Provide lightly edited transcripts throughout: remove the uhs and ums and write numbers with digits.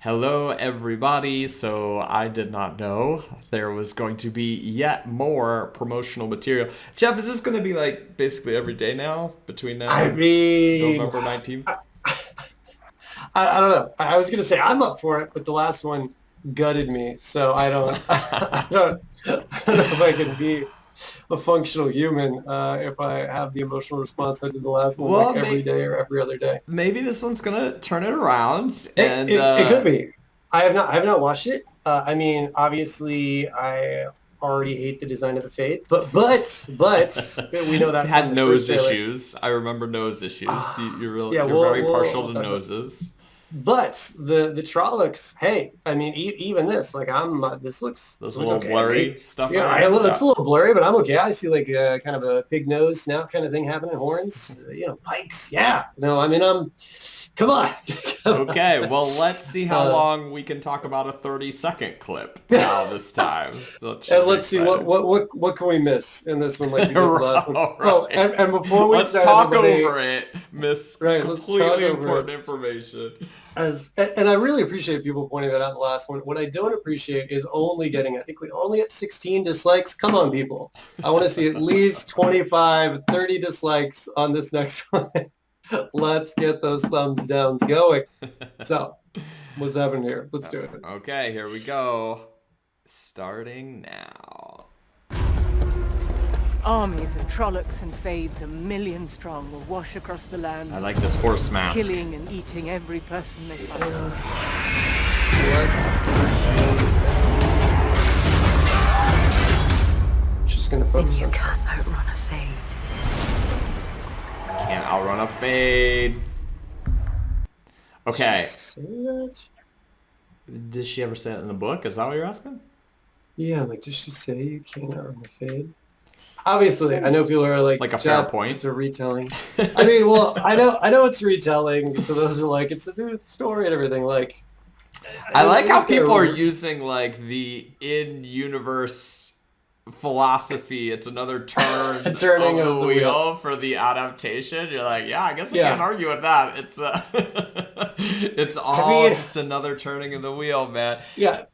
Hello, everybody. So, I did not know there was going to be yet more promotional material. Jeff, is this going to be like basically every day now between now I and mean, November 19th? I, I don't know. I was gonna say I'm up for it, but the last one gutted me, so I don't, I don't know if I can be a functional human if I have the emotional response I did the last one, like Well, every day or every other day. maybe this one's going to turn it around. And It could be. I have not watched it. I mean, obviously, I already hate the design of the Fade, but we know that from had the first nose trailer. issues. I remember nose issues. Yeah, You're we'll very we'll partial we'll to talk about. noses. But the Trollocs, hey, I mean, even this, like, this Those looks little okay. blurry stuff Yeah, right here. it's Yeah. a little blurry, but I'm okay. I see like kind of a pig nose snout kind of thing happening, horns, pikes. Yeah, no, I mean, come on, come on. Okay, well, let's see how Uh, long we can talk about a 30-second clip now this time. That should and be let's see what exciting. what can we miss in this one, like we did the last one. All Oh, right. and before we Let's start, talk everybody, over it, miss right? Let's talk completely over it. important information. And I really appreciate people pointing that out in the last one. What I don't appreciate is only getting, I think we only at 16 dislikes. Come on, people. I want to see at least 25, 30 dislikes on this next one. Let's get those thumbs downs going. So, what's happening here? Let's do it. Okay, here we go. Starting now. Armies of Trollocs and Fades, a million strong, will wash across the land, I like this horse mask. killing and eating every person they find. Just going to Then focus you on can't this. outrun a fade. Can't outrun a fade. Okay. Say that? Did she ever say it in the book? Is that what you're asking? Yeah, like, did she say you can't outrun the fade? Obviously, I know Seems people are like, like a fair Jeff, point. it's a retelling. I mean, well, I know it's retelling. So those are like, it's a new story and everything. Like, I like how just gotta people are remember- using like the in-universe philosophy. It's another turn Turning of of the the wheel for the adaptation. You're like, yeah, I guess I Yeah. can't argue with that. It's it's I all mean, just another turning of the wheel, man. yeah.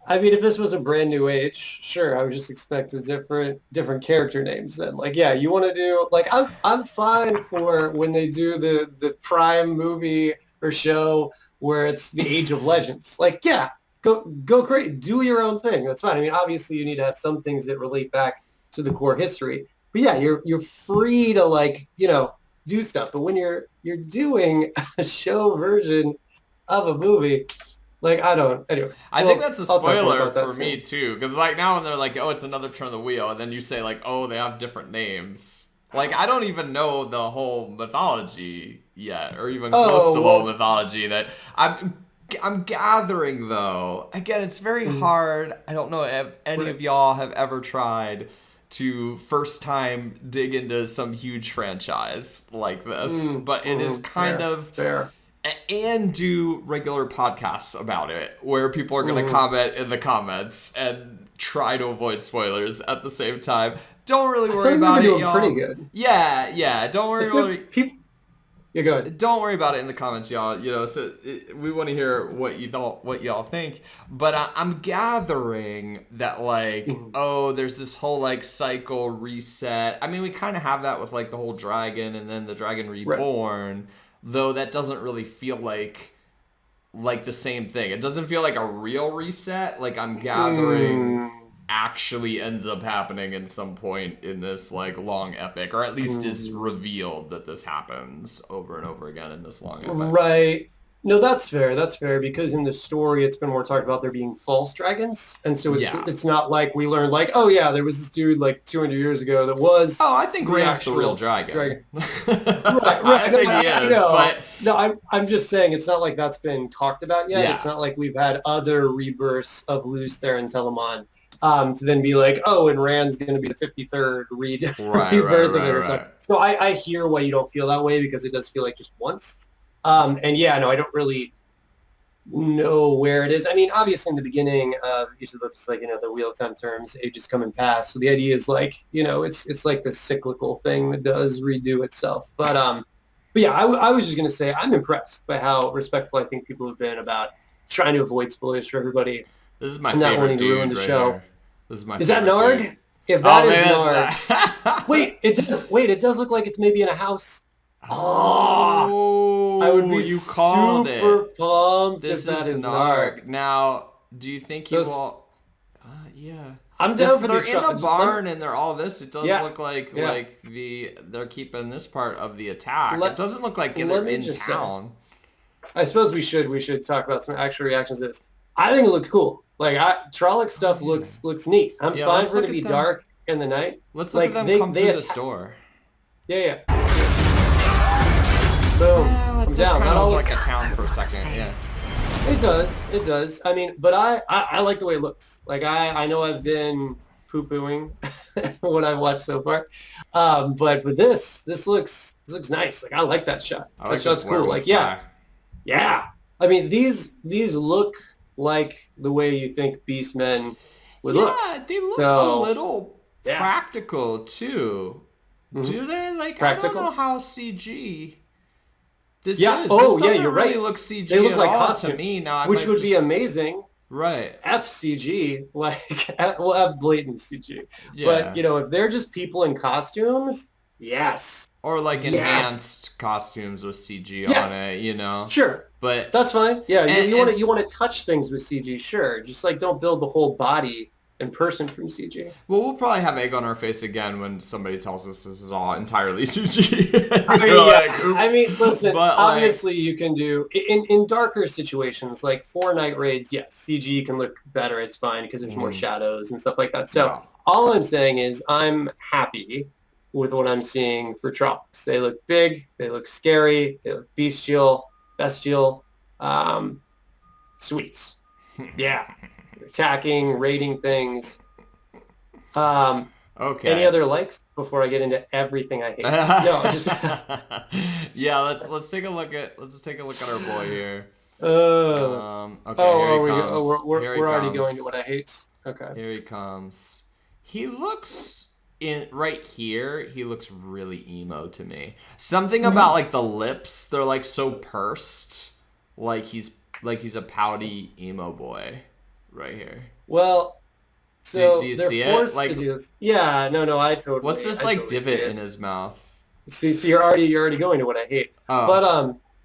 I mean, if this was a brand new age, sure, I would just expect a different character names then. Like, yeah, you want to do like I'm fine for when they do the Prime movie or show where it's the Age of Legends. Like, yeah, go great, do your own thing. That's fine. I mean, obviously you need to have some things that relate back to the core history. But yeah, you're free to like, do stuff. But when you're doing a show version of a movie, like I don't. Anyway, I think well, that's a I'll talk more spoiler about that for me soon. too, because like now when they're like, oh, it's another turn of the wheel, and then you say like, oh, they have different names. Like I don't even know the whole mythology yet, or even close Oh, to the whole well, mythology that I'm gathering though. Again, it's very mm, hard. I don't know if any right. of y'all have ever tried to first time dig into some huge franchise like this, but it is kind Fair, of fair. and do regular podcasts about it where people are going to Mm. comment in the comments and try to avoid spoilers at the same time. Don't really I feel worry like we've about been it, doing pretty y'all. good. Yeah, don't worry It's about been it. people. Yeah, go ahead. Don't worry about it in the comments, y'all. We want to hear what y'all think. But I'm gathering that like, Mhm. oh, there's this whole like cycle reset. I mean, we kind of have that with like the whole dragon and then the dragon Right. reborn, though that doesn't really feel like the same thing. It doesn't feel like a real reset. Like I'm gathering Mm, actually ends up happening in some point in this like long epic, or at least is mm. revealed that this happens over and over again in this long epic. Right. No, that's fair. That's fair because in the story, it's been more talked about there being false dragons, and so Yeah. it's not like we learned like, oh yeah, there was this dude like 200 years ago that was Oh, I think the Rand's the real actual dragon. dragon. Right, I right. No, think he I is, know. but No, I'm just saying it's not like that's been talked about yet. It's yeah, not like we've had other rebirths of Luther and Telamon to then be like, oh, and Rand's going to be the 53rd rebirth of it or something. right. So I hear why you don't feel that way because it does feel like just once. And yeah, no, I don't really know where it is. I mean, obviously in the beginning, usually looks like, the Wheel of Time terms, ages come and pass. So the idea is like, it's like this cyclical thing that does redo itself. But But yeah, I was just going to say I'm impressed by how respectful I think people have been about trying to avoid spoilers for everybody This is my and not favorite wanting to ruin dude the right show. here. This is my Is that favorite Narg? dude. If Oh that is man, Narg, wait, it does. Wait, it does look like it's maybe in a house. Oh, I would be you called super it. pumped This if that is is Narg. Narg. Now, do you think he Those, will? Yeah. I'm down for They're these. in a barn and they're all this. It does Yeah, look like yeah. they're keeping this part of the attack. Let- It doesn't look like let they're me in just say- town. I suppose we should talk about some actual reactions to this. I think it looked cool. Like Trolloc stuff looks neat. I'm Yeah, fine let's for it to look be at them. dark in the night. Let's look Like, at them they- come they through this atta- door. Yeah. Boom. Well, I'm it does down. kind That of all look like looks. a town for a second. Yeah. It does. I mean, but I like the way it looks. Like I know I've been poo-pooing what I've watched so far, but this looks nice. Like I like that shot. I like That shot's this cool. werewolf Like guy. yeah. I mean these look like the way you think Beastmen would look. Yeah, they look So, a little yeah. practical too. Do they? Like, Practical? I don't know how CG this Yeah. is. Oh, This yeah, doesn't you're really right. look CG They look at like all costume, to me. Now, I which might would just, be amazing. right. FCG, like we'll have blatant CG. Yeah. But if they're just people in costumes, yes. Or like Yes. enhanced costumes with CG Yeah. on it, Sure. But That's fine. Yeah, And- you want to touch things with CG, sure. Just like don't build the whole body and person from CG. well, we'll probably have egg on our face again when somebody tells us this is all entirely CG. I mean, We're yeah. like, oops. I mean, listen. But, like- Obviously, you can do in darker situations like 4 night raids. Yes, CG can look better. It's fine because there's more shadows and stuff like that. So Yeah. all I'm saying is I'm happy with what I'm seeing for Trollocs. They look big. They look scary. They look bestial. Sweets. Yeah. Attacking, raiding things. Okay. Any other likes before I get into everything I hate? No, just yeah. Let's take a look at our boy here. Okay. oh, Here are he we, comes. we're Here he already comes. going to what I hate. Okay. Here he comes. He looks right here. He looks really emo to me. Something about like the lips. They're like so pursed. Like he's a pouty emo boy, right here. Well, so do you they're see it? forced Like- to do this. Yeah, no, I totally. What's this I like totally divot see it. in his mouth? See, you're already going to what I hate. Oh. But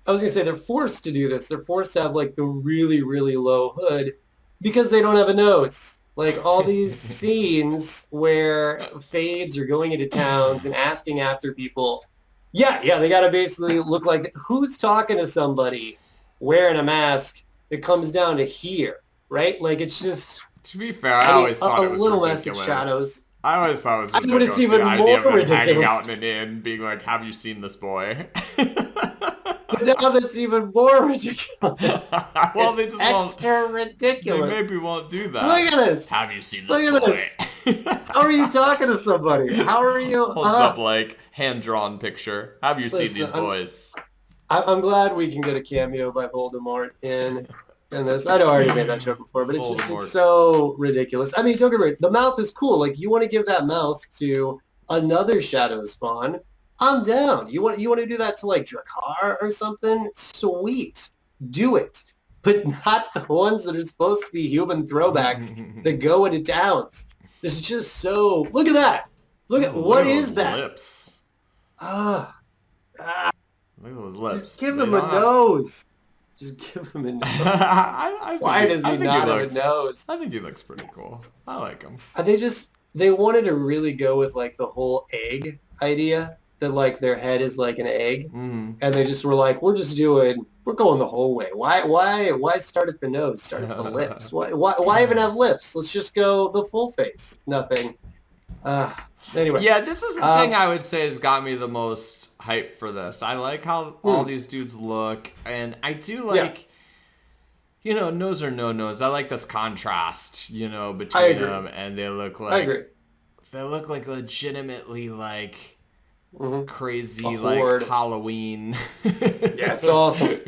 I was gonna say they're forced to do this. They're forced to have like the really, really low hood because they don't have a nose. Like all these scenes where fades are going into towns and asking after people. Yeah, they gotta basically look like who's talking to somebody wearing a mask that comes down to here, right? Like it's just. To be fair, I I mean, always thought a it was little ridiculous. message shadows. I always thought it was I mean, ridiculous. but it's even the idea more of them hanging ridiculous. out in an inn, being like, "Have you seen this boy?" But now that's even more ridiculous. well, they just Extra won't. ridiculous. They maybe won't do that. Look at this. Have you seen Look this at boy? this. How are you talking to somebody? How are you? Holds up like hand-drawn picture. Have you seen Listen, these boys? I'm glad we can get a cameo by Voldemort in this. I know I already made that joke before, but Voldemort. it's so ridiculous. I mean, don't get me wrong. The mouth is cool. Like you want to give that mouth to another Shadowspawn. I'm down. You want to do that to like Drakkar or something? Sweet. Do it. But not the ones that are supposed to be human throwbacks that go into towns. This is just so... Look at that. Look at... What Look at is those that? Lips. Ah. Look at those lips. Just give They him a don't have- nose. Just give him a nose. I Why think does he I think not have looks- a nose? I think he looks pretty cool. I like him. They wanted to really go with like the whole egg idea that like their head is like an egg, and they just were like, we're going the whole way. Why start at the nose? Start at the lips. Why even have lips? Let's just go the full face. Nothing. Anyway. Yeah, this is the thing I would say has got me the most hype for this. I like how all these dudes look, and I do like, nose or no nose. I like this contrast, between them, and they look like I agree. they look like legitimately like crazy, A like horde. Halloween. Yeah, it's awesome.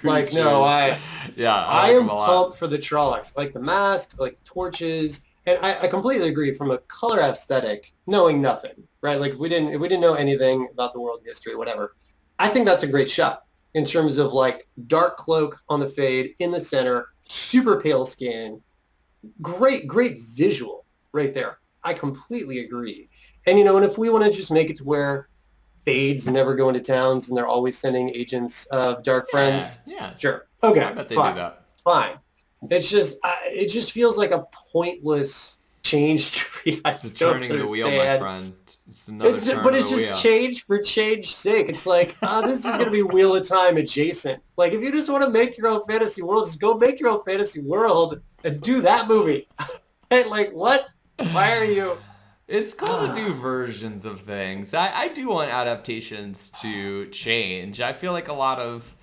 Like, no, I like am them a lot. pumped for the Trollocs. Like the masks, like torches, and I completely agree from a color aesthetic, knowing nothing, right? Like if we didn't know anything about the world history, whatever, I think that's a great shot in terms of like dark cloak on the fade in the center, super pale skin, great visual right there. I completely agree. And and if we want to just make it to where fades never go into towns and they're always sending agents of dark Yeah, friends, yeah. sure. I Okay, bet they do fine. that. Fine. It just feels like a pointless change to me. I It's a just don't turning the wheel, my understand. friend. It's another turn But of it's the just wheel. change for change's sake. It's like, this is gonna be Wheel of Time adjacent. Like, if you just want to make your own fantasy world, just go make your own fantasy world and do that movie. And like, what? Why are you? It's cool to do versions of things. I do want adaptations to change. I feel like a lot of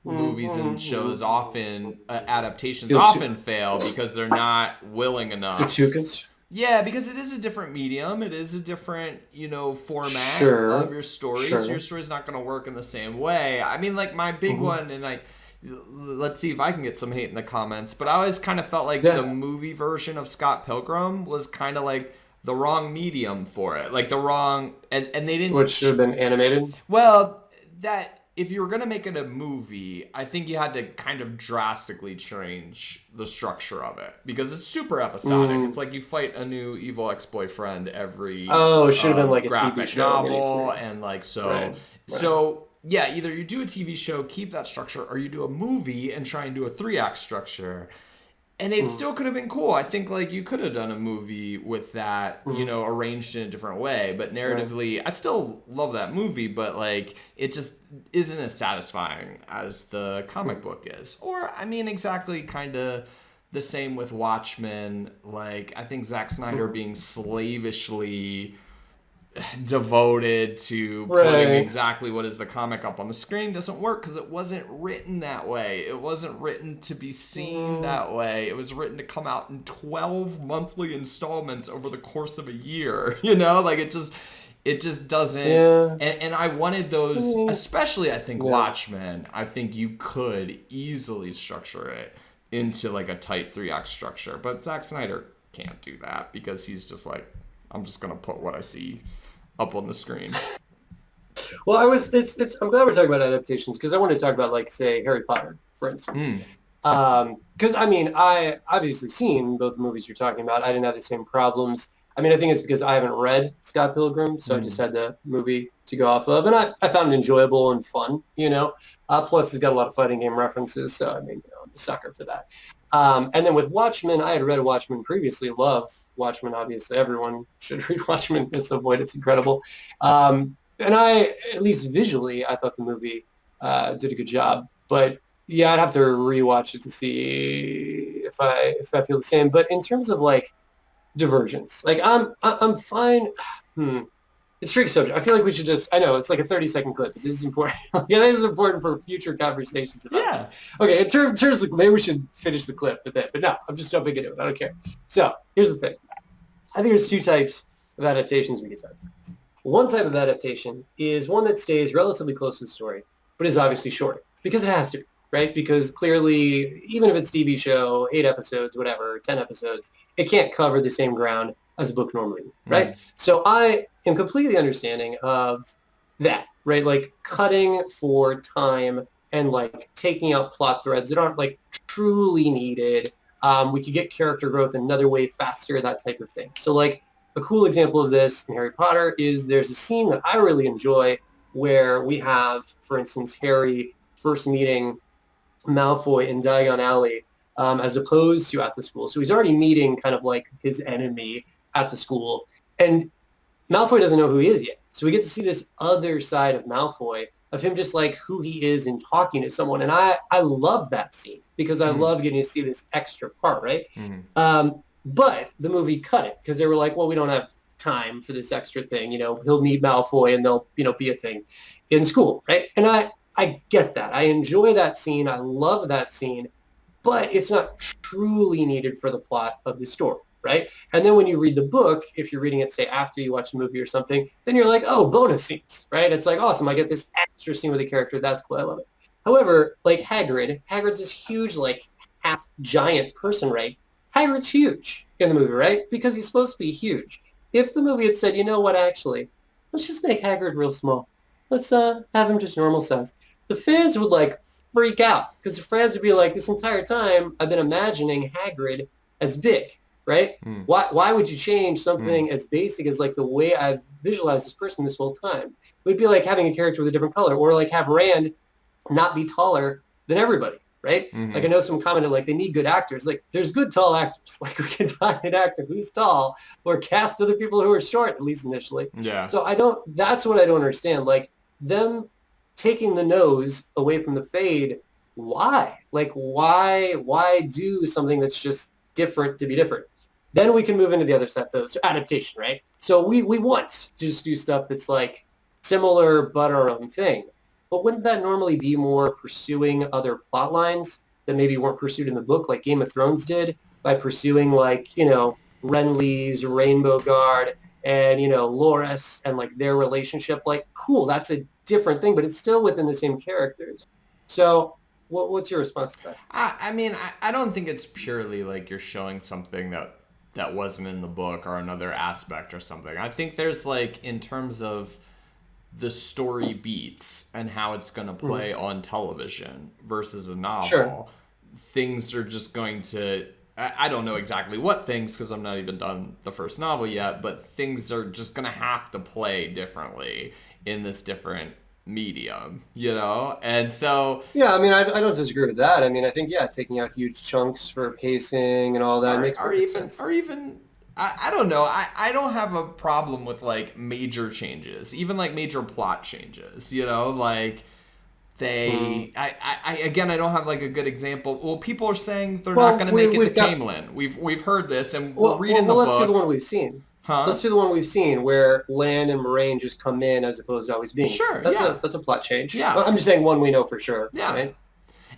movies and shows often adaptations Feel too, often fail because they're not willing they're enough. too cons- Yeah, because it is a different medium. It is a different, format of Sure, your story. So your sure. story's not going to work in the same way. I mean, like my big Hmm. one, and like, let's see if I can get some hate in the comments. But I always kind of felt like the Yeah. movie version of Scott Pilgrim was kind of like the wrong medium for it, like the wrong, and they didn't. Which should have been animated. Well, that if you were gonna make it a movie, I think you had to kind of drastically change the structure of it because it's super episodic. It's like you fight a new evil ex-boyfriend every Oh, it should have been like a TV graphic show, novel, miniseries. and like Right. Right. so yeah, either you do a TV show, keep that structure, or you do a movie and try and do a 3-act structure. And it still could have been cool. I think like you could have done a movie with that, arranged in a different way. But Right. narratively, I still love that movie, but like it just isn't as satisfying as the comic book is. Or I mean, exactly kind of the same with Watchmen. Like I think Zack Snyder being slavishly devoted to putting Right. exactly what is the comic up on the screen doesn't work because it wasn't written that way. It wasn't written to be seen that way. It was written to come out in 12 monthly installments over the course of a year. Like it just doesn't. Yeah. And I wanted those, especially I think Yeah. Watchmen. I think you could easily structure it into like a tight 3-act structure, but Zack Snyder can't do that because he's just like, I'm just gonna put what I see up on the screen. Well, I'm glad we're talking about adaptations because I want to talk about, like, say, Harry Potter, for instance. Because I mean, I obviously seen both the movies you're talking about. I didn't have the same problems. I mean, I think it's because I haven't read Scott Pilgrim, so I just had the movie to go off of, and I found it enjoyable and fun. Plus, it's got a lot of fighting game references, so I mean, I'm a sucker for that. And then with Watchmen, I had read Watchmen previously. Love Watchmen, obviously. Everyone should read Watchmen at some point. It's incredible. And at least visually, I thought the movie did a good job. But yeah, I'd have to rewatch it to see if I feel the same. But in terms of like divergence, like I'm fine. It's a tricky subject. I feel like we should I know it's like a 30-second clip, but this is important. Yeah, this is important for future conversations about Yeah. this. Okay, in terms of, maybe we should finish the clip with that, but no, I'm just jumping into it. I don't care. So here's the thing. I think there's two types of adaptations we can talk about. One type of adaptation is one that stays relatively close to the story, but is obviously shorter because it has to be, right? Because clearly, even if it's TV show, 8 episodes, whatever, 10 episodes, it can't cover the same ground as a book normally, right? So I am completely understanding of that, right? Like cutting for time and like taking out plot threads that aren't like truly needed. We could get character growth another way faster, that type of thing. So like a cool example of this in Harry Potter is there's a scene that I really enjoy where we have, for instance, Harry first meeting Malfoy in Diagon Alley as opposed to at the school. So he's already meeting kind of like his enemy at the school. And Malfoy doesn't know who he is yet. So we get to see this other side of Malfoy, of him just like who he is and talking to someone. And I love that scene because I love getting to see this extra part, right? But the movie cut it because they were like, well, we don't have time for this extra thing. He'll meet Malfoy and they'll, be a thing in school, right? And I get that. I enjoy that scene. I love that scene, but it's not truly needed for the plot of the story, right? And then when you read the book, if you're reading it, say, after you watch the movie or something, then you're like, oh, bonus scenes, right? It's like, awesome. I get this extra scene with a character. That's cool. I love it. However, like Hagrid's this huge, like, half giant person, right? Hagrid's huge in the movie, right? Because he's supposed to be huge. If the movie had said, you know what, actually, let's just make Hagrid real small. Let's have him just normal size. The fans would like freak out because the fans would be like, this entire time I've been imagining Hagrid as big, right? Why would you change something as basic as like the way I've visualized this person this whole time? It would be like having a character with a different color, or like have Rand not be taller than everybody, right? Like I know some commented like they need good actors. Like there's good tall actors. Like we can find an actor who's tall or cast other people who are short, at least initially. Yeah. So that's what I don't understand. Like them taking the nose away from the fade, why? Like why do something that's just different to be different? Then we can move into the other stuff though. So adaptation, right? So we want to just do stuff that's like similar but our own thing. But wouldn't that normally be more pursuing other plot lines that maybe weren't pursued in the book, like Game of Thrones did, by pursuing like, you know, Renly's Rainbow Guard and, you know, Loras and like their relationship? Like, cool, that's a different thing, but it's still within the same characters. So what's your response to that? I mean, I don't think it's purely like you're showing something that wasn't in the book or another aspect or something. I think there's like, in terms of the story beats and how it's going to play on television versus a novel, things are just going to, I don't know exactly what things because I'm not even done the first novel yet, but things are just going to have to play differently in this different medium, you know? And so... Yeah, I mean, I don't disagree with that. I mean, I think, yeah, taking out huge chunks for pacing and all that makes perfect sense. Or even... I don't know. I don't have a problem with, like, major changes. Even, like, major plot changes, you know? Like, they... I don't have, like, a good example. Well, people are saying they're not going to make it to Camelin. We've heard this, and we're reading the book. Let's do the one we've seen. Huh? Let's do the one we've seen where Lan and Moraine just come in as opposed to always being. Sure, that's a plot change. Yeah. I'm just saying one we know for sure. Yeah. Right?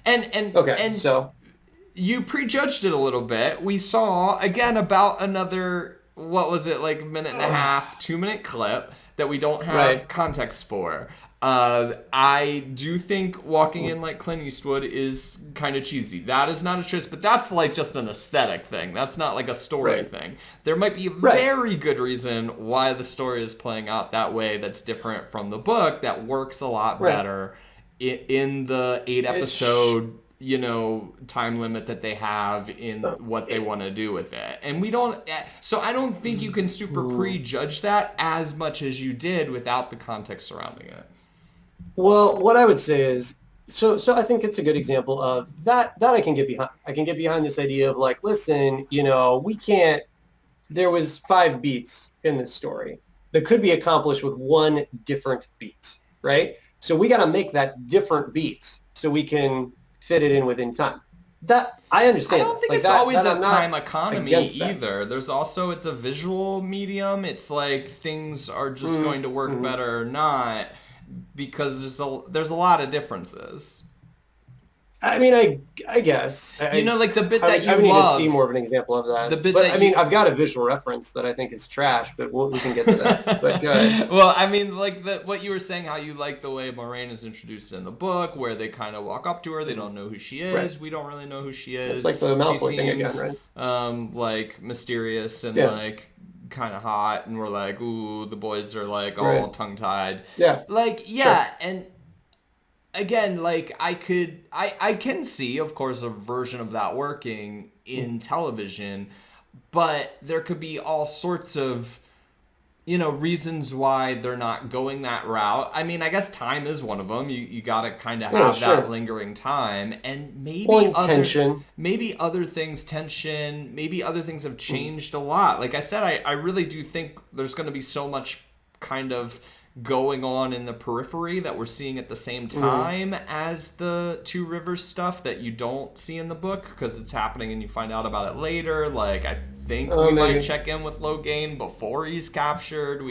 And so you prejudged it a little bit. We saw again about another, what was it, like minute and a half, 2-minute clip that we don't have context for. I do think walking in like Clint Eastwood is kind of cheesy. That is not a choice, but that's like just an aesthetic thing. That's not like a story thing. There might be a very good reason why the story is playing out that way that's different from the book that works a lot better in the 8-episode, you know, time limit that they have in what they want to do with it. And we don't... So I don't think you can super prejudge that as much as you did without the context surrounding it. Well, what I would say is, so I think it's a good example of that I can get behind. I can get behind this idea of like, listen, you know, we can't, there was 5 beats in this story that could be accomplished with one different beat, right? So we got to make that different beat so we can fit it in within time. That I understand. I don't think like it's that, always that a time economy either. That. There's also, it's a visual medium. It's like things are just going to work better or not, because there's a lot of differences. I mean, I guess. You know, like the bit that you I need love. to see more of an example of that. The bit but that I mean, I've got a visual reference that I think is trash, but we can get to that. But go ahead. Well, I mean, like what you were saying, how you like the way Moraine is introduced in the book, where they kind of walk up to her, they don't know who she is. Right. We don't really know who she is. It's like the Malfoy thing again, right? Like mysterious and like kind of hot, and we're like, ooh, the boys are like all tongue-tied. Yeah. Like, yeah, and again, like I can see, of course, a version of that working in television, but there could be all sorts of, you know, reasons why they're not going that route. I mean, I guess time is one of them. You got to kind of have that lingering time, and maybe maybe other things have changed a lot. Like I said, I really do think there's going to be so much kind of going on in the periphery that we're seeing at the same time as the Two Rivers stuff that you don't see in the book, because it's happening and you find out about it later. Like, I think we might check in with Logain before he's captured.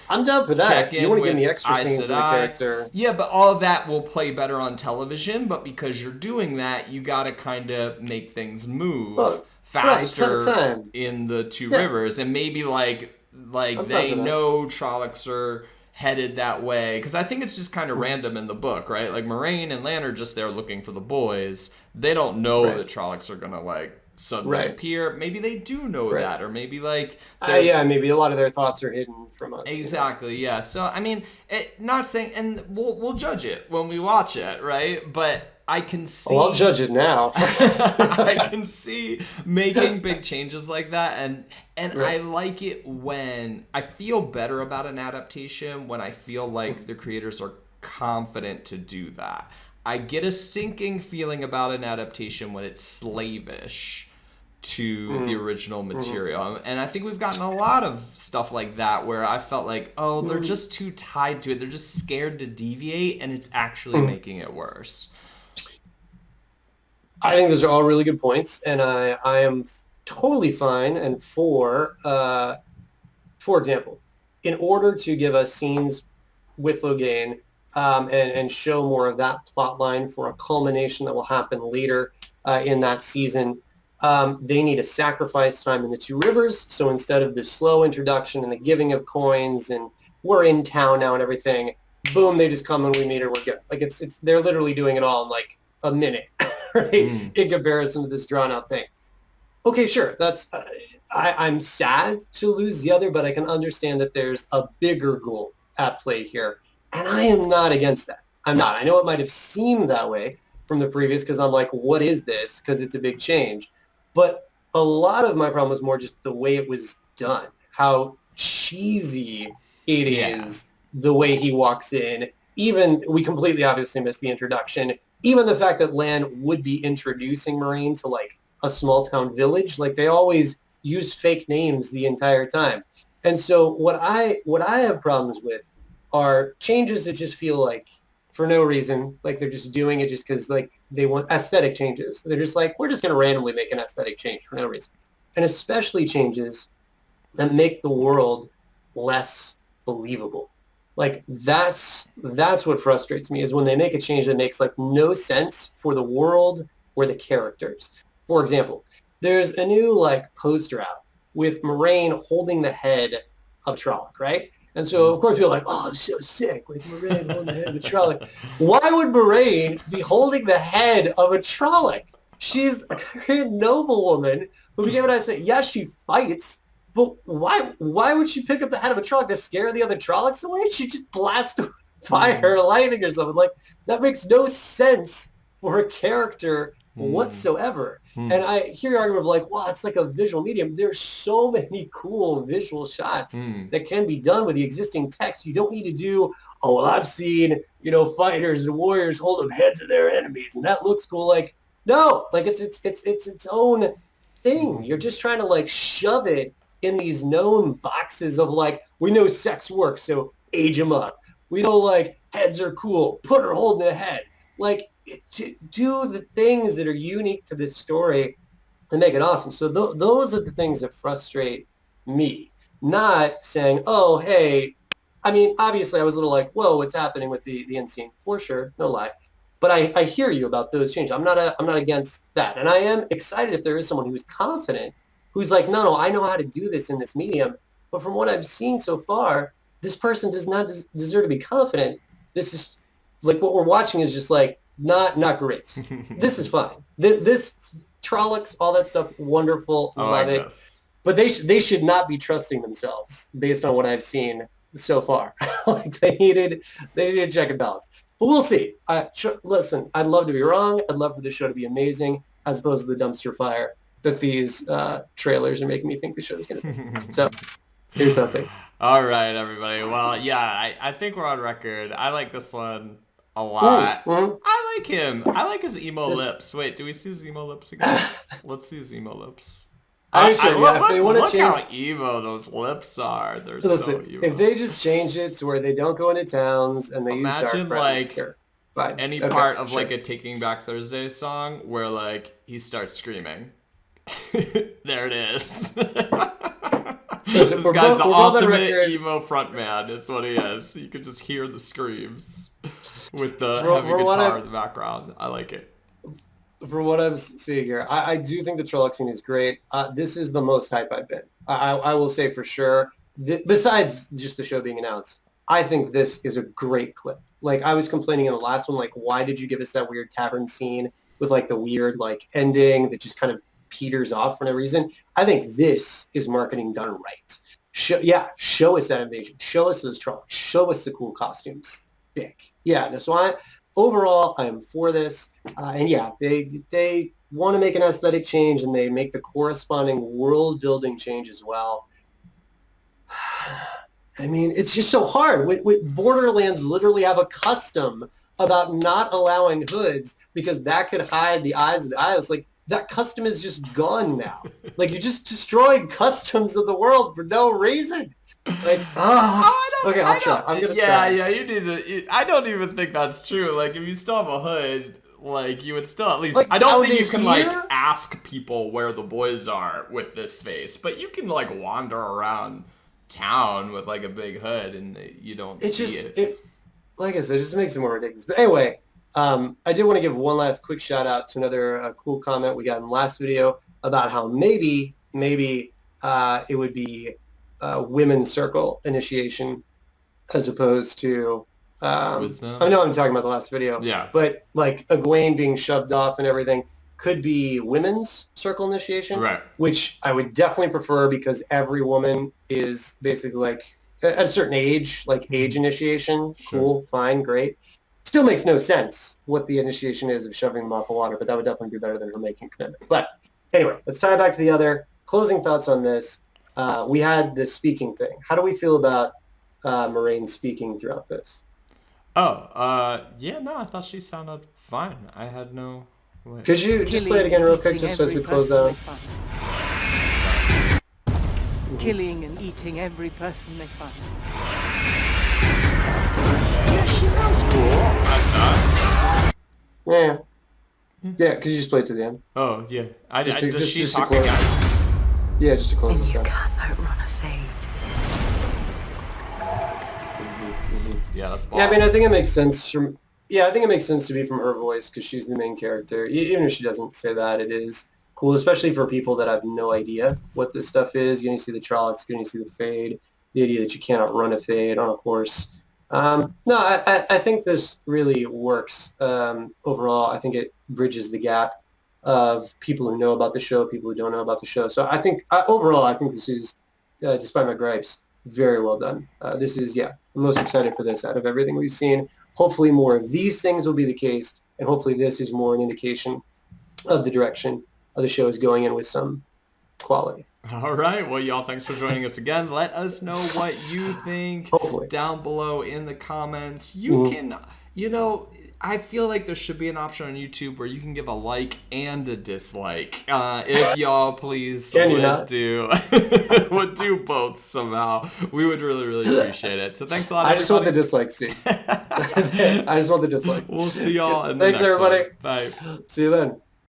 I'm down for that. You want to give me extra scenes with the character. Yeah, but all of that will play better on television, but because you're doing that, you got to kind of make things move faster in the Two Rivers. And maybe like they know Trollocs are headed that way, because I think it's just kind of random in the book, right? Like Moraine and Lan are just there looking for the boys. They don't know that Trollocs are gonna like suddenly Right. appear. Maybe they do know Right. that, or maybe like yeah, maybe a lot of their thoughts are hidden from us. exactly, yeah. So I mean, not saying, and we'll judge it when we watch it, right? But I can see. Well, I'll judge it now. I can see making big changes like that, and Right. I like it when I feel better about an adaptation when I feel like the creators are confident to do that. I get a sinking feeling about an adaptation when it's slavish to the original material. And I think we've gotten a lot of stuff like that where I felt like, oh, they're just too tied to it. They're just scared to deviate, and it's actually making it worse. I think those are all really good points, and I am totally fine. And for example, in order to give us scenes with Logain and show more of that plot line for a culmination that will happen later in that season, they need to sacrifice time in the Two Rivers. So instead of the slow introduction and the giving of coins and we're in town now and everything, boom, they just come and we meet her, we're good. Like it's they're literally doing it all in like a minute, right? In comparison to this drawn out thing. Okay, sure. That's I'm sad to lose the other, but I can understand that there's a bigger goal at play here. And I am not against that. I'm not. I know it might have seemed that way from the previous because I'm like, what is this? Because it's a big change. But a lot of my problem was more just the way it was done, how cheesy it is, the way he walks in. Even, we completely obviously missed the introduction. Even the fact that Lan would be introducing Moraine to like a small town village, like they always use fake names the entire time. And so what I have problems with are changes that just feel like for no reason, like they're just doing it just because like they want aesthetic changes. They're just like, we're just going to randomly make an aesthetic change for no reason. And especially changes that make the world less believable. Like that's what frustrates me is when they make a change that makes like no sense for the world or the characters. For example, there's a new like poster out with Moraine holding the head of Trolloc, right? And so of course people are like, oh, it's so sick, like Moraine holding the head of a Trolloc. Why would Moraine be holding the head of a Trolloc? She's a very noble woman who became an say, yeah, she fights, but why would she pick up the head of a Trolloc to scare the other Trollocs away? She just blasts fire or lightning or something. Like that makes no sense for her character whatsoever. And I hear your argument of like, wow, it's like a visual medium. There's so many cool visual shots that can be done with the existing text. You don't need to do, oh, well, I've seen, fighters and warriors hold up heads of their enemies, and that looks cool. Like, no, like it's its own thing. You're just trying to like shove it in these known boxes of like, we know sex works, so age them up. We know like heads are cool, put her holding the head. Like, to do the things that are unique to this story and make it awesome. So those are the things that frustrate me. Not saying, oh, hey, I mean, obviously I was a little like, whoa, what's happening with the end scene? For sure, no lie. But I hear you about those changes. I'm not against that. And I am excited if there is someone who's confident, who's like, no, I know how to do this in this medium. But from what I've seen so far, this person does not deserve to be confident. This is like what we're watching is just like, not great. This is fine. This Trollocs, all that stuff, wonderful, love it. This. But they should not be trusting themselves based on what I've seen so far. Like they needed to check and balance. But we'll see. Listen, I'd love to be wrong. I'd love for the show to be amazing, as opposed to the dumpster fire that these trailers are making me think the show is going to be. So here's nothing. All right, everybody. Well, yeah, I think we're on record. I like this one a lot. I like him. I like his emo lips. Wait, do we see his emo lips again? Let's see his emo lips. If they want to change, how emo those lips are. They're so emo. If they just change it to where they don't go into towns and they use dark like any part of like a Taking Back Thursday song where like he starts screaming. There it is. This guy's the ultimate emo frontman is what he is. You can just hear the screams with the heavy guitar in the background. I like it. For what I'm seeing here, I do think the Trolloc scene is great. This is the most hype I've been. I will say for sure. Besides just the show being announced, I think this is a great clip. Like I was complaining in the last one, like why did you give us that weird tavern scene with like the weird like ending that just kind of peters off for no reason. I think this is marketing done right. Show us that invasion. Show us those Trollocs. Show us the cool costumes. Sick. Yeah. No, so overall, I am for this. And yeah, they want to make an aesthetic change and they make the corresponding world building change as well. I mean, it's just so hard. Borderlands literally have a custom about not allowing hoods because that could hide the eyes of the eyes. Like, that custom is just gone now. Like, you just destroyed customs of the world for no reason. Like, okay, I'll try. I'm gonna try. Yeah, you need to. I don't even think that's true. Like, if you still have a hood, like, you would still at least. Like, I don't think down you can here? like ask people where the boys are with this face, but you can like wander around town with like a big hood and you don't see it. Like I said, it just makes it more ridiculous. But anyway, I did want to give one last quick shout out to another cool comment we got in the last video about how maybe it would be women's circle initiation as opposed to Wisdom? I know I'm talking about the last video. Yeah. But like Egwene being shoved off and everything could be women's circle initiation. Right. Which I would definitely prefer because every woman is basically like at a certain age, like age initiation. Sure. Cool, fine, great. Still makes no sense what the initiation is of shoving them off the water, but that would definitely be better than her making a commitment. But anyway, let's tie it back to the other. Closing thoughts on this. We had the speaking thing. How do we feel about Moraine speaking throughout this? Yeah, no, I thought she sounded fine. I had no... Wait. Could you just play it again real quick, just as we close out? Killing and eating every person they find. Yeah, she sounds cool. I thought. Yeah. Yeah, could you just play it to the end? Oh, yeah. Does she just to talk close. again? Yeah, just to close And this you out. can't outrun a fade. Yeah, that's boss. Yeah, I mean, I think it makes sense from... Yeah, I think it makes sense to be from her voice because she's the main character. Even if she doesn't say that, it is cool, especially for people that have no idea what this stuff is. You're going to see the Trollocs, you're going to see the Fade, the idea that you cannot run a Fade on a horse. No, I think this really works overall. I think it bridges the gap of people who know about the show, people who don't know about the show. So I think, overall, I think this is, despite my gripes, very well done. This is, I'm most excited for this out of everything we've seen. Hopefully more of these things will be the case, and hopefully this is more an indication of the direction of the show is going in with some quality. All right. Well, y'all, thanks for joining us again. Let us know what you think Hopefully. down below in the comments. You can, I feel like there should be an option on YouTube where you can give a like and a dislike. If y'all please would do both somehow. We would really, really appreciate it. So thanks a lot, I just want the everybody. dislikes, Steve. I just want the dislikes. We'll see y'all in the Thanks, next everybody. one. Bye. See you then.